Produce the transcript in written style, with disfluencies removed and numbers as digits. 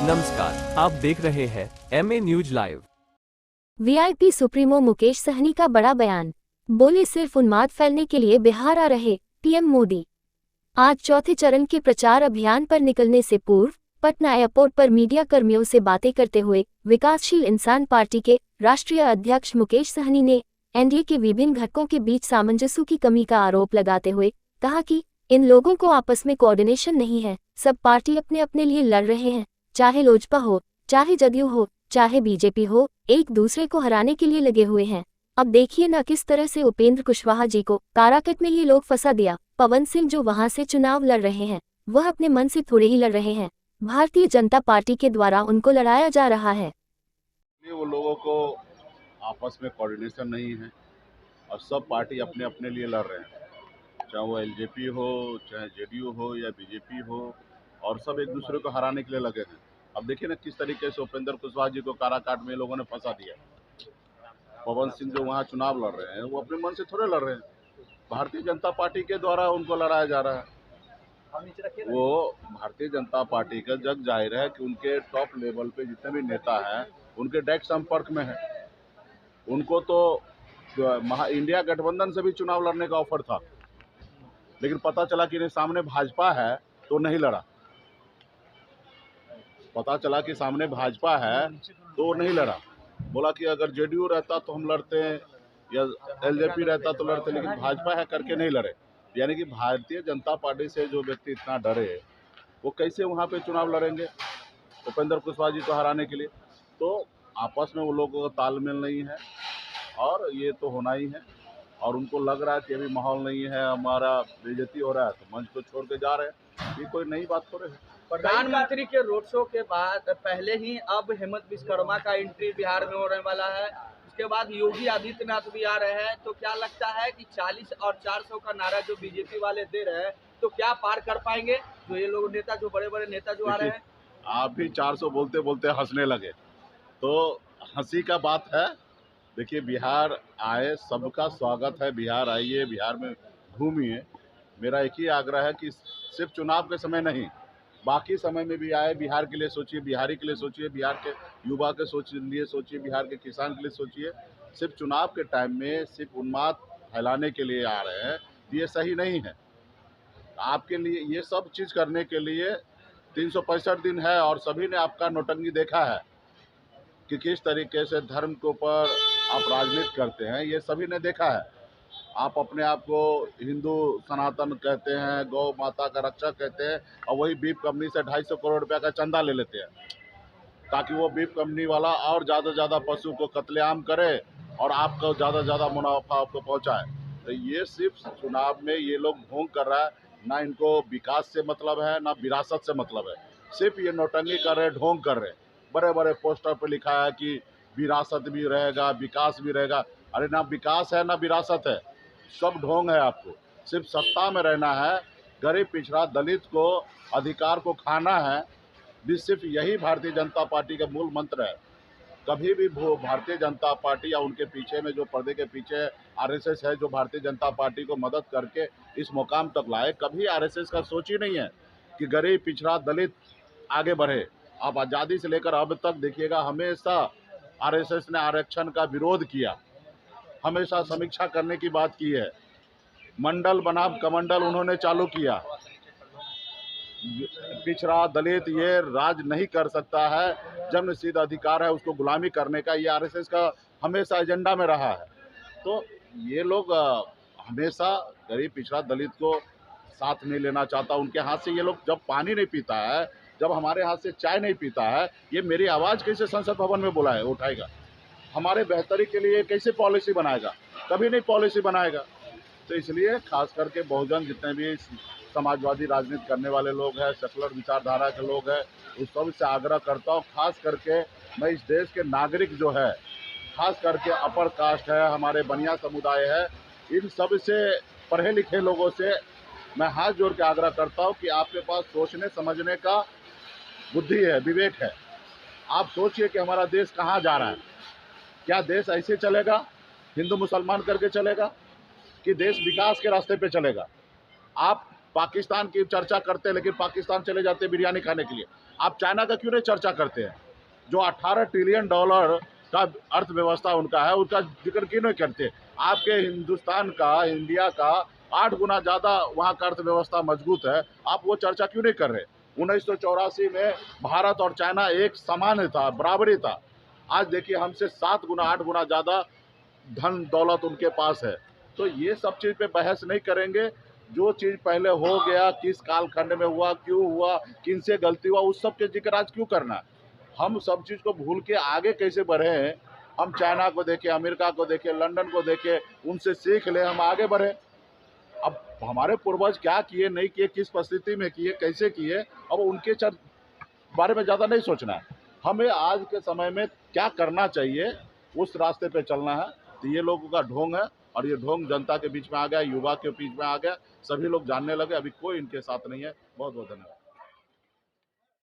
नमस्कार, आप देख रहे हैं MA news live. VIP supremo Mukesh Sahni का बड़ा बयान। बोले सिर्फ उन्माद फैलने के लिए बिहार आ रहे पीएम मोदी। आज चौथे चरण के प्रचार अभियान पर निकलने से पूर्व पटना एयरपोर्ट पर मीडिया कर्मियों से बातें करते हुए विकासशील इंसान पार्टी के राष्ट्रीय अध्यक्ष मुकेश सहनी ने एनडीए के विभिन्न घटकों के बीच सामंजस्य की कमी का आरोप लगाते हुए कहा कि इन लोगों को आपस में कोऑर्डिनेशन नहीं है। सब पार्टी अपने अपने लिए लड़ रहे हैं, चाहे लोजपा हो, चाहे जदयू हो, चाहे बीजेपी हो, एक दूसरे को हराने के लिए लगे हुए हैं। अब देखिए ना किस तरह से उपेंद्र कुशवाहा जी को काराकट में ये लोग फंसा दिया। पवन सिंह जो वहां से चुनाव लड़ रहे हैं वह अपने मन से थोड़े ही लड़ रहे हैं, भारतीय जनता पार्टी के द्वारा उनको लड़ाया जा रहा है। वो लोगों को आपस में कोऑर्डिनेशन नहीं है और सब पार्टी अपने अपने लिए लड़ रहे हैं, चाहे वो एलजेपी हो, चाहे जेडीयू हो या बीजेपी हो, और सब एक दूसरे को हराने के लिए लगे हैं। अब देखिए ना किस तरीके से उपेंद्र कुशवाहा जी को काराकाट में लोगों ने फंसा दिया। पवन सिंह जो वहाँ चुनाव लड़ रहे हैं वो अपने मन से थोड़े लड़ रहे हैं, भारतीय जनता पार्टी के द्वारा उनको लड़ाया जा रहा है। वो भारतीय जनता पार्टी का जग जाहिर है कि उनके टॉप लेवल पे जितने भी नेता हैं उनके डायरेक्ट संपर्क में है। उनको तो इंडिया गठबंधन से भी चुनाव लड़ने का ऑफर था, लेकिन पता चला कि नहीं सामने भाजपा है तो नहीं लड़ा। पता चला कि सामने भाजपा है तो नहीं लड़ा। बोला कि अगर जेडीयू रहता तो हम लड़ते हैं या एलजेपी रहता तो लड़ते, लेकिन भाजपा है करके नहीं लड़े। यानी कि भारतीय जनता पार्टी से जो व्यक्ति इतना डरे वो कैसे वहाँ पे चुनाव लड़ेंगे उपेंद्र कुशवाहा जी को हराने के लिए। तो आपस में वो लोगों का तालमेल नहीं है और ये तो होना ही है। और उनको लग रहा है कि अभी माहौल नहीं है, हमारा बेइज्जती हो रहा है, तो मंच को छोड़ के जा रहे हैं। ये कोई नई बात हो रही है। प्रधानमंत्री के रोड शो के बाद पहले ही अब हेमंत विश्वकर्मा का एंट्री बिहार में होने वाला है। उसके बाद योगी आदित्यनाथ भी आ रहे हैं। तो क्या लगता है कि 40 और 400 का नारा जो बीजेपी वाले दे रहे हैं तो क्या पार कर पाएंगे जो ये लोग नेता, जो बड़े बड़े नेता जो आ रहे हैं? आप भी 400 बोलते बोलते हंसने लगे, तो हंसी का बात है। देखिए बिहार आए, सबका स्वागत है। बिहार आइए, बिहार में घूमिए। मेरा एक ही आग्रह है कि सिर्फ चुनाव के समय नहीं, बाकी समय में भी आए, बिहार के लिए सोचिए, बिहारी के लिए सोचिए, बिहार के युवा के लिए सोचिए, बिहार के किसान के लिए सोचिए। सिर्फ चुनाव के टाइम में सिर्फ उन्माद फैलाने के लिए आ रहे हैं, ये सही नहीं है। आपके लिए ये सब चीज़ करने के लिए 365 दिन है और सभी ने आपका नौटंकी देखा है कि किस तरीके से धर्म के ऊपर आप राजनीति करते हैं, ये सभी ने देखा है। आप अपने आप को हिंदू सनातन कहते हैं, गौ माता का रक्षक कहते हैं, और वही बीफ कंपनी से 250 करोड़ रुपया का चंदा ले लेते हैं ताकि वो बीफ कंपनी वाला और ज़्यादा पशु को कत्लेआम करे और आपको ज़्यादा मुनाफा आपको पहुंचाए। तो ये सिर्फ चुनाव में ये लोग ढोंग कर रहा है, ना इनको विकास से मतलब है ना विरासत से मतलब है। सिर्फ ये नौटंकी कर रहे, ढोंग कर रहे। बड़े बड़े पोस्टर पे लिखा है कि विरासत भी रहेगा, विकास भी रहेगा। अरे ना विकास है ना विरासत है, सब ढोंग है। आपको सिर्फ सत्ता में रहना है, गरीब पिछड़ा दलित को अधिकार को खाना है। भी सिर्फ यही भारतीय जनता पार्टी का मूल मंत्र है। कभी भी भारतीय जनता पार्टी या उनके पीछे में जो पर्दे के पीछे आरएसएस है, जो भारतीय जनता पार्टी को मदद करके इस मुकाम तक लाए, कभी आरएसएस का सोच ही नहीं है कि गरीब पिछड़ा दलित आगे बढ़े। आप आज़ादी से लेकर अब तक देखिएगा, हमेशा आरएसएस ने आरक्षण का विरोध किया, हमेशा समीक्षा करने की बात की है। मंडल बनाम कमंडल उन्होंने चालू किया। पिछड़ा दलित ये राज नहीं कर सकता है, जन्मसिद्ध अधिकार है उसको गुलामी करने का, ये आरएसएस का हमेशा एजेंडा में रहा है। तो ये लोग हमेशा गरीब पिछड़ा दलित को साथ नहीं लेना चाहता। उनके हाथ से ये लोग जब पानी नहीं पीता है, जब हमारे हाथ से चाय नहीं पीता है, ये मेरी आवाज़ कैसे संसद भवन में बुलाए उठाएगा? हमारे बेहतरी के लिए कैसे पॉलिसी बनाएगा? कभी नहीं पॉलिसी बनाएगा। तो इसलिए खास करके बहुजन जितने भी समाजवादी राजनीति करने वाले लोग हैं, सेकुलर विचारधारा के लोग हैं, उस सब से आग्रह करता हूँ। खास करके मैं इस देश के नागरिक जो है, खास करके अपर कास्ट है, हमारे बनिया समुदाय है, इन सब से पढ़े लिखे लोगों से मैं हाथ जोड़ के आग्रह करता हूँ कि आपके पास सोचने समझने का बुद्धि है, विवेक है। आप सोचिए कि हमारा देश कहाँ जा रहा है। क्या देश ऐसे चलेगा, हिंदू मुसलमान करके चलेगा, कि देश विकास के रास्ते पे चलेगा? आप पाकिस्तान की चर्चा करते हैं, लेकिन पाकिस्तान चले जाते हैं बिरयानी खाने के लिए। आप चाइना का क्यों नहीं चर्चा करते हैं? जो $18 ट्रिलियन का अर्थव्यवस्था उनका है, उसका जिक्र क्यों नहीं करते? आपके हिंदुस्तान का, इंडिया का 8 गुना ज़्यादा वहाँ का अर्थव्यवस्था मजबूत है, आप वो चर्चा क्यों नहीं कर रहे? 1984 में भारत और चाइना एक समान था, बराबरी था। आज देखिए हमसे 7 गुना 8 गुना ज़्यादा धन दौलत उनके पास है। तो ये सब चीज़ पे बहस नहीं करेंगे। जो चीज़ पहले हो गया, किस कालखंड में हुआ, क्यों हुआ, किनसे गलती हुआ, उस सब के जिक्र आज क्यों करना है? हम सब चीज़ को भूल के आगे कैसे बढ़े हैं? हम चाइना को देखें, अमेरिका को देखें, लंदन को देखें, उनसे सीख लें, हम आगे बढ़ें। अब हमारे पूर्वज क्या किए, नहीं किए, किस परिस्थिति में किए, कैसे किए, अब उनके बारे में ज़्यादा नहीं सोचना है। हमें आज के समय में क्या करना चाहिए, उस रास्ते पे चलना है। तो ये लोगों का ढोंग है, और ये ढोंग जनता के बीच में आ गया, युवा के बीच में आ गया, सभी लोग जानने लगे। अभी कोई इनके साथ नहीं है। बहुत बहुत धन्यवाद।